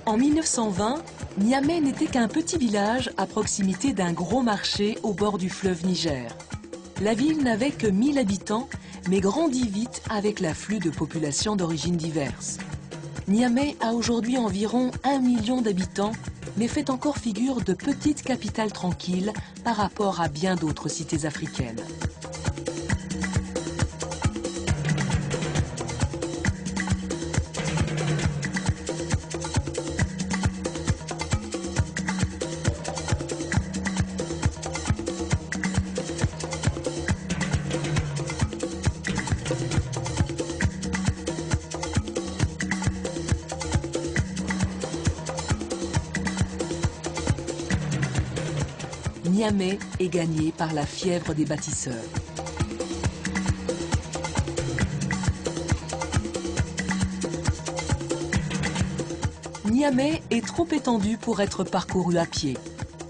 En 1920, Niamey n'était qu'un petit village à proximité d'un gros marché au bord du fleuve Niger. La ville n'avait que 1000 habitants, mais grandit vite avec l'afflux de populations d'origines diverses. Niamey a aujourd'hui environ 1 million d'habitants, mais fait encore figure de petite capitale tranquille par rapport à bien d'autres cités africaines. Niamey est gagné par la fièvre des bâtisseurs. Niamey est trop étendu pour être parcouru à pied.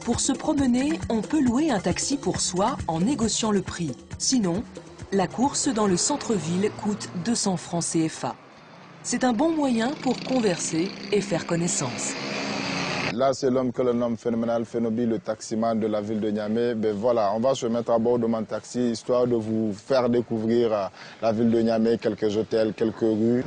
Pour se promener, on peut louer un taxi pour soi en négociant le prix. Sinon, la course dans le centre-ville coûte 200 francs CFA. C'est un bon moyen pour converser et faire connaissance. Là, c'est l'homme que l'on nomme phénoménal, Phénobi, le taximan de la ville de Niamey. Ben voilà, on va se mettre à bord de mon taxi, histoire de vous faire découvrir la ville de Niamey, quelques hôtels, quelques rues.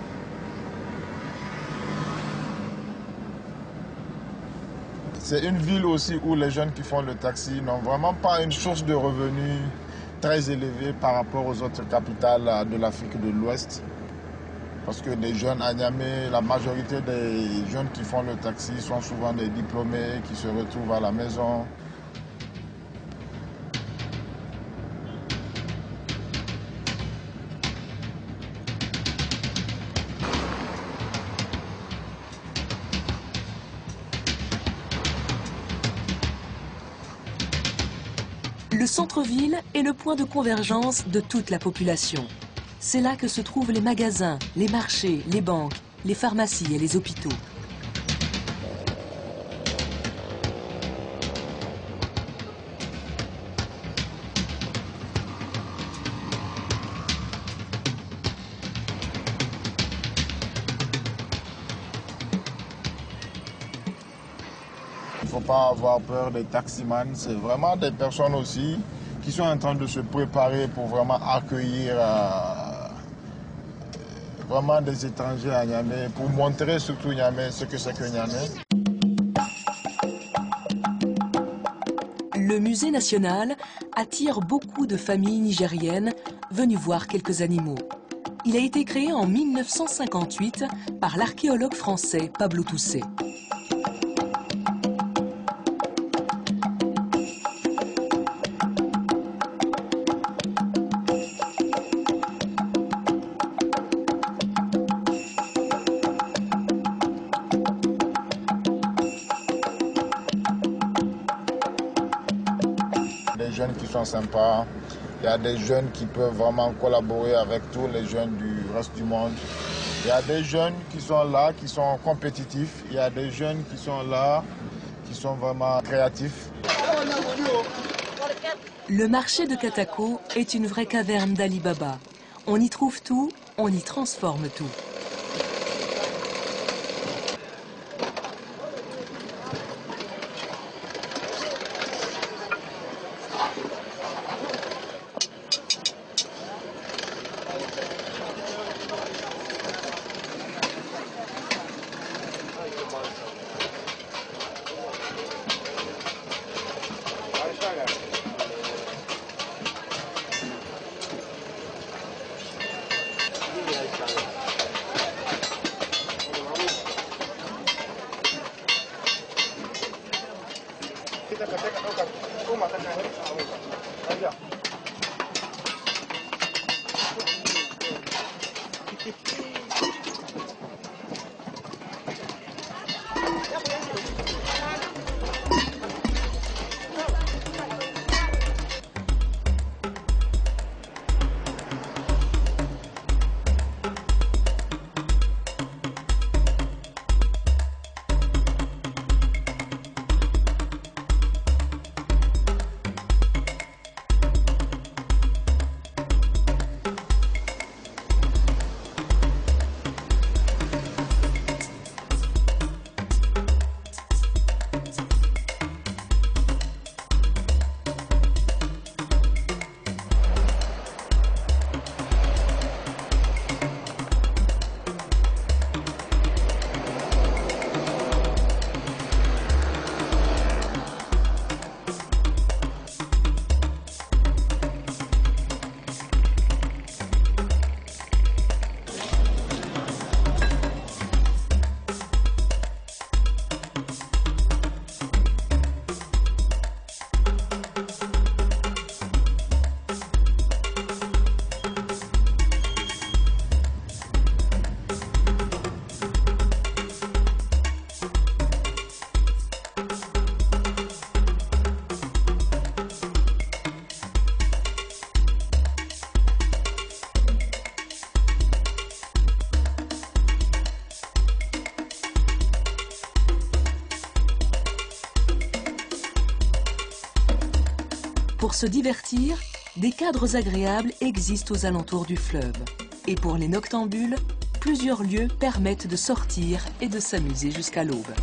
C'est une ville aussi où les jeunes qui font le taxi n'ont vraiment pas une source de revenus très élevée par rapport aux autres capitales de l'Afrique de l'Ouest. Parce que les jeunes à Niamey, la majorité des jeunes qui font le taxi sont souvent des diplômés qui se retrouvent à la maison. Le centre-ville est le point de convergence de toute la population. C'est là que se trouvent les magasins, les marchés, les banques, les pharmacies et les hôpitaux. Il ne faut pas avoir peur des taximans, c'est vraiment des personnes aussi qui sont en train de se préparer pour vraiment accueillir vraiment des étrangers à Niamey, pour montrer surtout Niamey ce que c'est que Niamey. Le musée national attire beaucoup de familles nigériennes venues voir quelques animaux. Il a été créé en 1958 par l'archéologue français Pablo Toucet. Des jeunes qui sont sympas, il y a des jeunes qui peuvent vraiment collaborer avec tous les jeunes du reste du monde. Il y a des jeunes qui sont là, qui sont compétitifs. Il y a des jeunes qui sont là, qui sont vraiment créatifs. Le marché de Katako est une vraie caverne d'Ali Baba. On y trouve tout, on y transforme tout. Pour se divertir, des cadres agréables existent aux alentours du fleuve. Et pour les noctambules, plusieurs lieux permettent de sortir et de s'amuser jusqu'à l'aube.